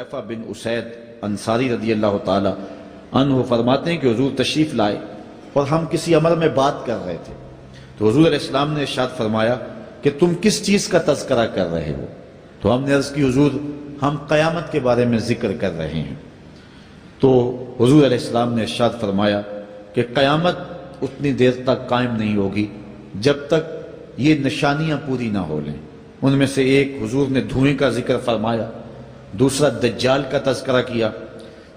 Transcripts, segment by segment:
حذیفہ بن اسید انصاری رضی اللہ تعالی عنہ فرماتے ہیں کہ حضور تشریف لائے اور ہم کسی امر میں بات کر رہے تھے، تو حضور علیہ السلام نے ارشاد فرمایا کہ تم کس چیز کا تذکرہ کر رہے ہو؟ تو ہم نے عرض کی حضور ہم قیامت کے بارے میں ذکر کر رہے ہیں۔ تو حضور علیہ السلام نے ارشاد فرمایا کہ قیامت اتنی دیر تک قائم نہیں ہوگی جب تک یہ نشانیاں پوری نہ ہو لیں۔ ان میں سے ایک حضور نے دھوئیں کا ذکر فرمایا، دوسرا دجال کا تذکرہ کیا،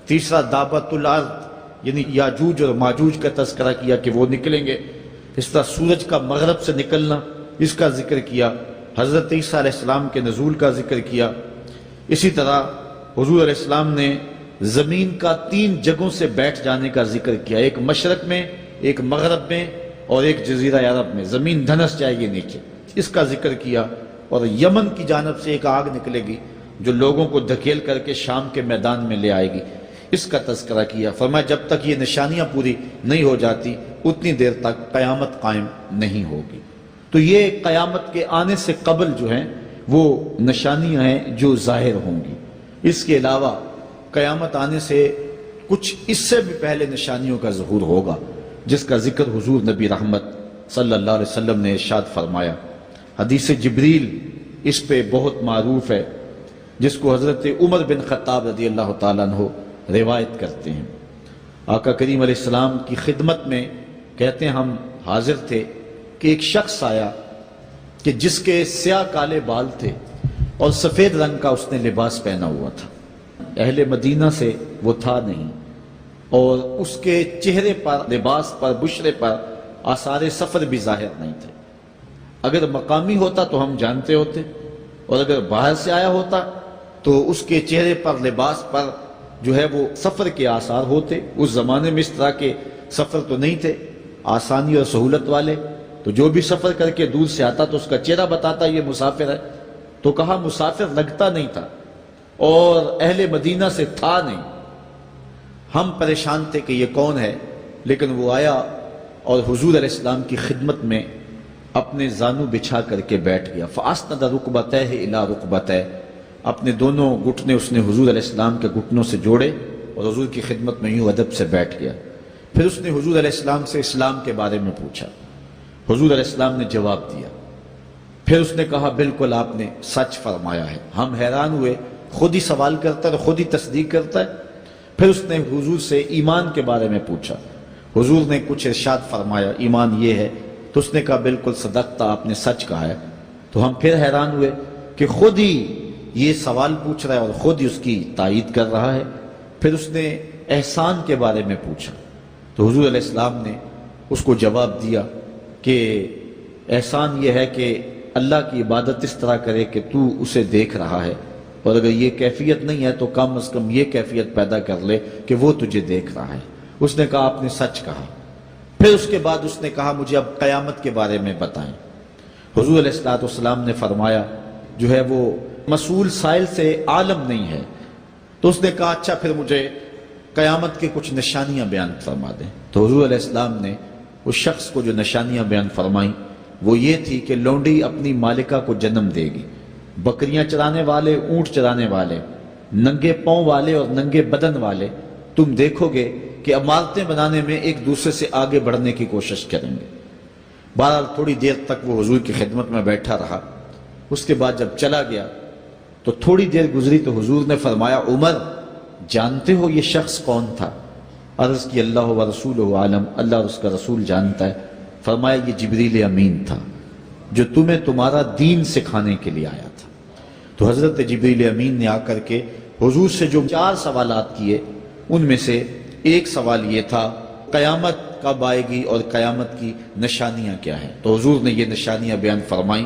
تیسرا دابت الارض یعنی یاجوج اور ماجوج کا تذکرہ کیا کہ وہ نکلیں گے، اس طرح سورج کا مغرب سے نکلنا اس کا ذکر کیا، حضرت عیسیٰ علیہ السلام کے نزول کا ذکر کیا۔ اسی طرح حضور علیہ السلام نے زمین کا 3 جگہوں سے بیٹھ جانے کا ذکر کیا، ایک مشرق میں، ایک مغرب میں اور ایک جزیرہ عرب میں، زمین دھنس جائے گی نیچے، اس کا ذکر کیا۔ اور یمن کی جانب سے ایک آگ نکلے گی جو لوگوں کو دھکیل کر کے شام کے میدان میں لے آئے گی، اس کا تذکرہ کیا۔ فرمایا جب تک یہ نشانیاں پوری نہیں ہو جاتی اتنی دیر تک قیامت قائم نہیں ہوگی۔ تو یہ قیامت کے آنے سے قبل جو ہیں وہ نشانیاں ہیں جو ظاہر ہوں گی۔ اس کے علاوہ قیامت آنے سے کچھ اس سے بھی پہلے نشانیوں کا ظہور ہوگا، جس کا ذکر حضور نبی رحمت صلی اللہ علیہ وسلم نے ارشاد فرمایا۔ حدیث جبریل اس پہ بہت معروف ہے، جس کو حضرت عمر بن خطاب رضی اللہ تعالیٰ عنہ روایت کرتے ہیں۔ آقا کریم علیہ السلام کی خدمت میں کہتے ہیں ہم حاضر تھے کہ ایک شخص آیا کہ جس کے سیاہ کالے بال تھے اور سفید رنگ کا اس نے لباس پہنا ہوا تھا، اہل مدینہ سے وہ تھا نہیں، اور اس کے چہرے پر، لباس پر، بشرے پر آثار سفر بھی ظاہر نہیں تھے۔ اگر مقامی ہوتا تو ہم جانتے ہوتے، اور اگر باہر سے آیا ہوتا تو اس کے چہرے پر، لباس پر جو ہے وہ سفر کے آثار ہوتے۔ اس زمانے میں اس طرح کے سفر تو نہیں تھے آسانی اور سہولت والے، تو جو بھی سفر کر کے دور سے آتا تو اس کا چہرہ بتاتا یہ مسافر ہے۔ تو کہا مسافر لگتا نہیں تھا اور اہل مدینہ سے تھا نہیں۔ ہم پریشان تھے کہ یہ کون ہے، لیکن وہ آیا اور حضور علیہ السلام کی خدمت میں اپنے زانو بچھا کر کے بیٹھ گیا۔ فَأَسْنَدَ رُكْبَتَيْهِ إِلَىٰ رُكْبَتَيْهِ، اپنے دونوں گھٹنے اس نے حضور علیہ السلام کے گھٹنوں سے جوڑے اور حضور کی خدمت میں یوں ادب سے بیٹھ گیا۔ پھر اس نے حضور علیہ السلام سے اسلام کے بارے میں پوچھا، حضور علیہ السلام نے جواب دیا۔ پھر اس نے کہا بالکل آپ نے سچ فرمایا ہے۔ ہم حیران ہوئے، خود ہی سوال کرتا ہے، خود ہی تصدیق کرتا ہے۔ پھر اس نے حضور سے ایمان کے بارے میں پوچھا، حضور نے کچھ ارشاد فرمایا ایمان یہ ہے، تو اس نے کہا بالکل صدقتا، آپ نے سچ کہا ہے۔ تو ہم پھر حیران ہوئے کہ خود ہی یہ سوال پوچھ رہا ہے اور خود ہی اس کی تائید کر رہا ہے۔ پھر اس نے احسان کے بارے میں پوچھا، تو حضور علیہ السلام نے اس کو جواب دیا کہ احسان یہ ہے کہ اللہ کی عبادت اس طرح کرے کہ تو اسے دیکھ رہا ہے، اور اگر یہ کیفیت نہیں ہے تو کم از کم یہ کیفیت پیدا کر لے کہ وہ تجھے دیکھ رہا ہے۔ اس نے کہا آپ نے سچ کہا۔ پھر اس کے بعد اس نے کہا مجھے اب قیامت کے بارے میں بتائیں۔ حضور علیہ السلام نے فرمایا جو ہے وہ مسئول سائل سے عالم نہیں ہے۔ تو اس نے کہا اچھا پھر مجھے قیامت کے کچھ نشانیاں بیان فرما دیں۔ تو حضور علیہ السلام نے اس شخص کو جو نشانیاں بیان فرمائیں وہ یہ تھی کہ لونڈی اپنی مالکہ کو جنم دے گی، بکریاں چرانے والے، اونٹ چرانے والے، ننگے پاؤں والے اور ننگے بدن والے تم دیکھو گے کہ عمارتیں بنانے میں ایک دوسرے سے آگے بڑھنے کی کوشش کریں گے۔ بہرحال تھوڑی دیر تک وہ حضور کی خدمت میں بیٹھا رہا۔ اس کے بعد جب چلا گیا تو تھوڑی دیر گزری تو حضور نے فرمایا عمر جانتے ہو یہ شخص کون تھا؟ عرض کی اللہ و رسولہ عالم، اللہ اور اس کا رسول جانتا ہے۔ فرمایا یہ جبریل امین تھا جو تمہیں تمہارا دین سکھانے کے لیے آیا تھا۔ تو حضرت جبریل امین نے آ کر کے حضور سے جو 4 سوالات کیے ان میں سے ایک سوال یہ تھا قیامت کب آئے گی اور قیامت کی نشانیاں کیا ہیں؟ تو حضور نے یہ نشانیاں بیان فرمائیں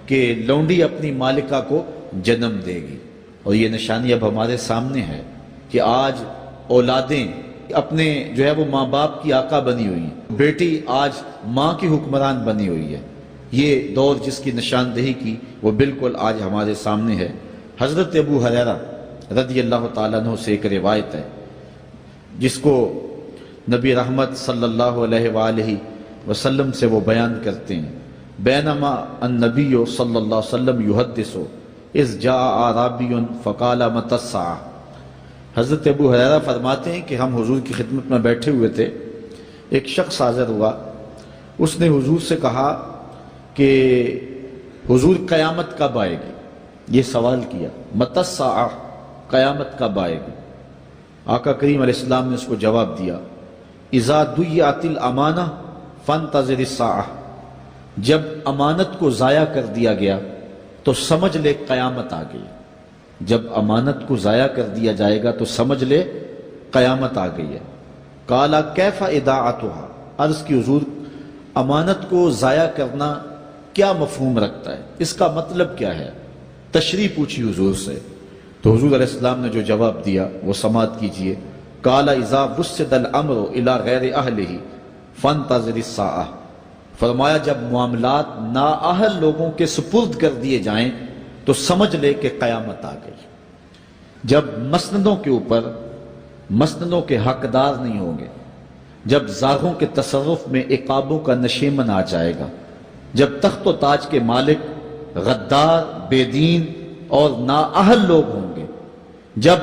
کہ لونڈی اپنی مالکہ کو جنم دے گی، اور یہ نشانی اب ہمارے سامنے ہے کہ آج اولادیں اپنے جو ہے وہ ماں باپ کی آقا بنی ہوئی ہیں، بیٹی آج ماں کی حکمران بنی ہوئی ہے۔ یہ دور جس کی نشاندہی کی وہ بالکل آج ہمارے سامنے ہے۔ حضرت ابو ہریرہ رضی اللہ تعالیٰ عنہ سے ایک روایت ہے جس کو نبی رحمت صلی اللہ علیہ وآلہ وسلم سے وہ بیان کرتے ہیں، بینما النبی صلی اللہ علیہ وسلم یحدث اذ جاء اعرابی فقال متی الساعۃ، حضرت ابو ہریرہ فرماتے ہیں کہ ہم حضور کی خدمت میں بیٹھے ہوئے تھے، ایک شخص حاضر ہوا، اس نے حضور سے کہا کہ حضور قیامت کب آئے گی؟ یہ سوال کیا، متی الساعہ، قیامت کب آئے گی؟ آقا کریم علیہ السلام نے اس کو جواب دیا، اذا ضیعت الامانہ فانتظر الساعہ، جب امانت کو ضائع کر دیا گیا تو سمجھ لے قیامت آ گئی۔ جب امانت کو ضائع کر دیا جائے گا تو سمجھ لے قیامت آ گئی ہے۔ قال کیف اضاعتها، عرض کی حضور امانت کو ضائع کرنا کیا مفہوم رکھتا ہے، اس کا مطلب کیا ہے؟ تشریح پوچھی حضور سے، تو حضور علیہ السلام نے جو جواب دیا وہ سماعت کیجئے۔ قال اذا وسد الامر الى غیر اہلہ فانتظر الساعہ، فرمایا جب معاملات نااہل لوگوں کے سپرد کر دیے جائیں تو سمجھ لے کہ قیامت آ گئی۔ جب مسندوں کے اوپر مسندوں کے حقدار نہیں ہوں گے، جب زاغوں کے تصرف میں عقابوں کا نشیمن آ جائے گا، جب تخت و تاج کے مالک غدار، بے دین اور نااہل لوگ ہوں گے، جب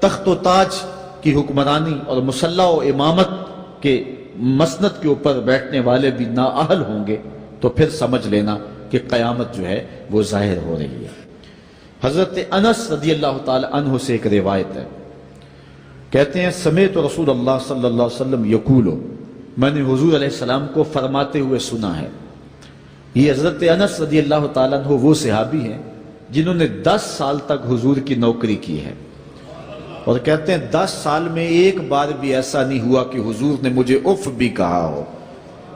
تخت و تاج کی حکمرانی اور مسلح و امامت کے مسند کے اوپر بیٹھنے والے بھی نااہل ہوں گے، تو پھر سمجھ لینا کہ قیامت جو ہے وہ ظاہر ہو رہی ہے۔ حضرت انس رضی اللہ تعالی عنہ سے ایک روایت ہے، کہتے ہیں سمعت رسول اللہ صلی اللہ علیہ وسلم یقول، میں نے حضور علیہ السلام کو فرماتے ہوئے سنا ہے۔ یہ حضرت انس رضی اللہ تعالیٰ عنہ وہ صحابی ہیں جنہوں نے 10 سال تک حضور کی نوکری کی ہے، اور کہتے ہیں 10 سال میں ایک بار بھی ایسا نہیں ہوا کہ حضور نے مجھے اف بھی کہا ہو۔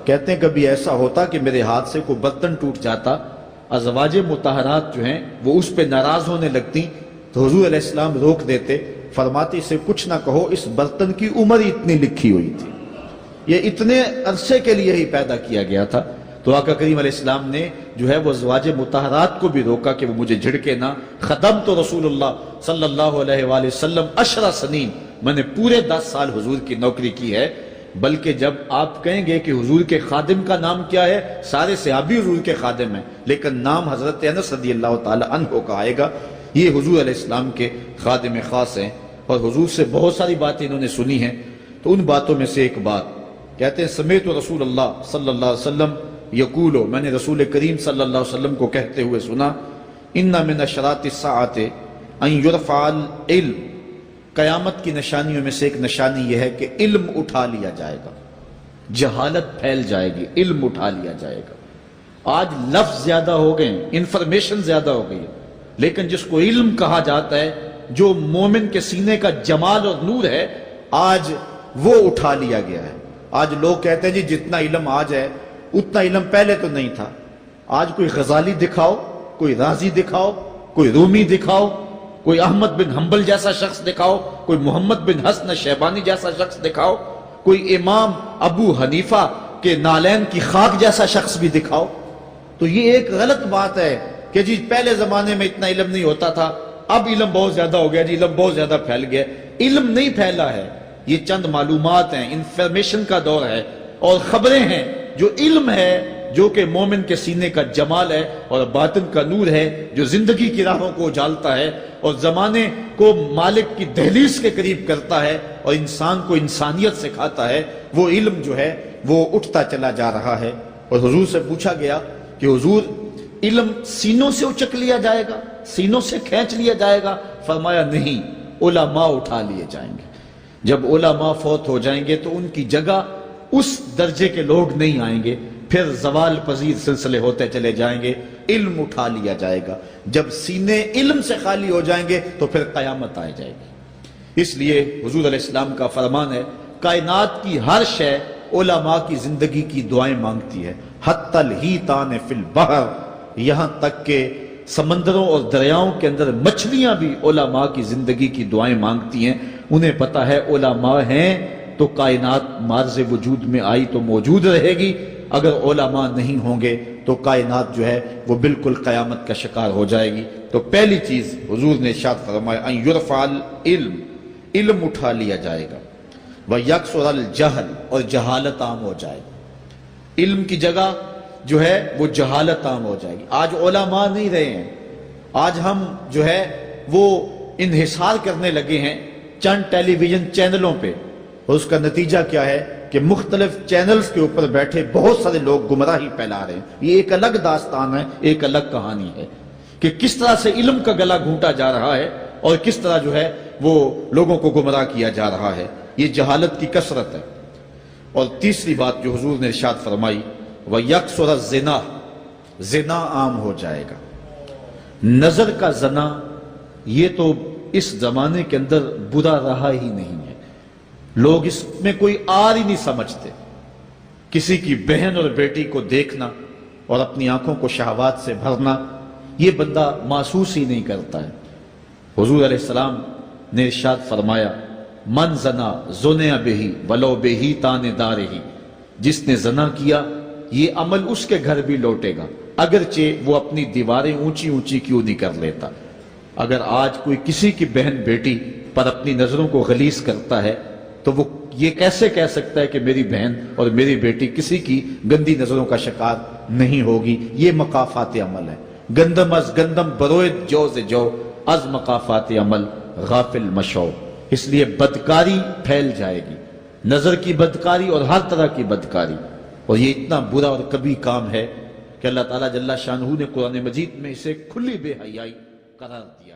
کہتے ہیں کبھی ایسا ہوتا کہ میرے ہاتھ سے کوئی برتن ٹوٹ جاتا، ازواج مطہرات جو ہیں وہ اس پہ ناراض ہونے لگتی تو حضور علیہ السلام روک دیتے، فرماتے اسے کچھ نہ کہو، اس برتن کی عمر ہی اتنی لکھی ہوئی تھی، یہ اتنے عرصے کے لیے ہی پیدا کیا گیا تھا۔ تو آقا کریم علیہ السلام نے جو ہے وہ ازواج مطہرات کو بھی روکا کہ وہ مجھے جھڑکے نہ۔ خدمت رسول اللہ صلی اللہ علیہ وآلہ وسلم 10 سنین، میں نے پورے 10 سال حضور کی نوکری کی ہے۔ بلکہ جب آپ کہیں گے کہ حضور کے خادم کا نام کیا ہے، سارے صحابی حضور کے خادم ہیں، لیکن نام حضرت انس رضی اللہ تعالی عنہ کا آئے گا، یہ حضور علیہ السلام کے خادم خاص ہیں، اور حضور سے بہت ساری باتیں انہوں نے سنی ہیں۔ تو ان باتوں میں سے ایک بات کہتے ہیں سمعت رسول اللہ صلی اللہ علیہ وسلم یقول، میں نے رسول کریم صلی اللہ علیہ وسلم کو کہتے ہوئے سنا، ان من اشراط الساعۃ ان یرفع العلم، قیامت کی نشانیوں میں سے ایک نشانی یہ ہے کہ علم اٹھا لیا جائے گا، جہالت پھیل جائے گی، علم اٹھا لیا جائے گا۔ آج لفظ زیادہ ہو گئے، انفارمیشن زیادہ ہو گئی ہے، لیکن جس کو علم کہا جاتا ہے، جو مومن کے سینے کا جمال اور نور ہے، آج وہ اٹھا لیا گیا ہے۔ آج لوگ کہتے ہیں جی جتنا علم آج ہے اتنا علم پہلے تو نہیں تھا۔ آج کوئی غزالی دکھاؤ، کوئی رازی دکھاؤ، کوئی رومی دکھاؤ، کوئی احمد بن حنبل جیسا شخص دکھاؤ، کوئی محمد بن حسن شیبانی جیسا شخص دکھاؤ، کوئی امام ابو حنیفہ کے نالین کی خاک جیسا شخص بھی دکھاؤ، تو یہ ایک غلط بات ہے کہ جی پہلے زمانے میں اتنا علم نہیں ہوتا تھا، اب علم بہت زیادہ ہو گیا، جی علم بہت زیادہ پھیل گیا۔ علم نہیں پھیلا ہے، یہ چند معلومات ہیں، انفارمیشن کا دور ہے، اور خبریں ہیں۔ جو علم ہے، جو کہ مومن کے سینے کا جمال ہے اور باطن کا نور ہے، جو زندگی کی راہوں کو اجالتا ہے اور زمانے کو مالک کی دہلیز کے قریب کرتا ہے اور انسان کو انسانیت سکھاتا ہے، وہ علم جو ہے وہ اٹھتا چلا جا رہا ہے۔ اور حضور سے پوچھا گیا کہ حضور علم سینوں سے اچک لیا جائے گا، سینوں سے کھینچ لیا جائے گا؟ فرمایا نہیں، علماء اٹھا لیے جائیں گے۔ جب علماء فوت ہو جائیں گے تو ان کی جگہ اس درجے کے لوگ نہیں آئیں گے، پھر زوال پذیر سلسلے ہوتے چلے جائیں گے، علم اٹھا لیا جائے گا۔ جب سینے علم سے خالی ہو جائیں گے تو پھر قیامت آ جائے گی۔ اس لیے حضور علیہ السلام کا فرمان ہے، کائنات کی ہر شے علماء کی زندگی کی دعائیں مانگتی ہے، حتی الحیتان فی البحر، یہاں تک کہ سمندروں اور دریاؤں کے اندر مچھلیاں بھی علماء کی زندگی کی دعائیں مانگتی ہیں۔ انہیں پتا ہے علماء ہیں تو کائنات معرض وجود میں آئی تو موجود رہے گی، اگر علماء نہیں ہوں گے تو کائنات جو ہے وہ بالکل قیامت کا شکار ہو جائے گی۔ تو پہلی چیز حضور نے ارشاد فرمایا ان یرفع العلم، علم اٹھا لیا جائے گا، ویکثر الجہل، اور جہالت عام ہو جائے گی۔ علم کی جگہ جو ہے وہ جہالت عام ہو جائے گی۔ آج علماء نہیں رہے ہیں، آج ہم جو ہے وہ انحصار کرنے لگے ہیں چند ٹیلی ویژن چینلوں پہ، اور اس کا نتیجہ کیا ہے کہ مختلف چینلز کے اوپر بیٹھے بہت سارے لوگ گمراہی پھیلا رہے ہیں۔ یہ ایک الگ داستان ہے، ایک الگ کہانی ہے کہ کس طرح سے علم کا گلا گھونٹا جا رہا ہے اور کس طرح جو ہے وہ لوگوں کو گمراہ کیا جا رہا ہے۔ یہ جہالت کی کثرت ہے۔ اور تیسری بات جو حضور نے ارشاد فرمائی، وَيَكْثُرَ الزِّنَا، زنا عام ہو جائے گا۔ نظر کا زنا یہ تو اس زمانے کے اندر برا رہا ہی نہیں ہے، لوگ اس میں کوئی آر ہی نہیں سمجھتے۔ کسی کی بہن اور بیٹی کو دیکھنا اور اپنی آنکھوں کو شہوات سے بھرنا، یہ بندہ محسوس ہی نہیں کرتا ہے۔ حضور علیہ السلام نے ارشاد فرمایا، من زنا زنیا بہی ولو بہی تان دارہی، جس نے زنا کیا یہ عمل اس کے گھر بھی لوٹے گا، اگرچہ وہ اپنی دیواریں اونچی اونچی کیوں نہیں کر لیتا۔ اگر آج کوئی کسی کی بہن بیٹی پر اپنی نظروں کو غلیظ کرتا ہے تو وہ یہ کیسے کہہ سکتا ہے کہ میری بہن اور میری بیٹی کسی کی گندی نظروں کا شکار نہیں ہوگی؟ یہ مقافات عمل ہے۔ گندم از گندم بروئت جو سے جو، از مقافات عمل غافل مشو۔ اس لیے بدکاری پھیل جائے گی، نظر کی بدکاری اور ہر طرح کی بدکاری، اور یہ اتنا برا اور کبھی کام ہے کہ اللہ تعالیٰ جل شانہ نے قرآن مجید میں اسے کھلی بے حیائی قرار دیا۔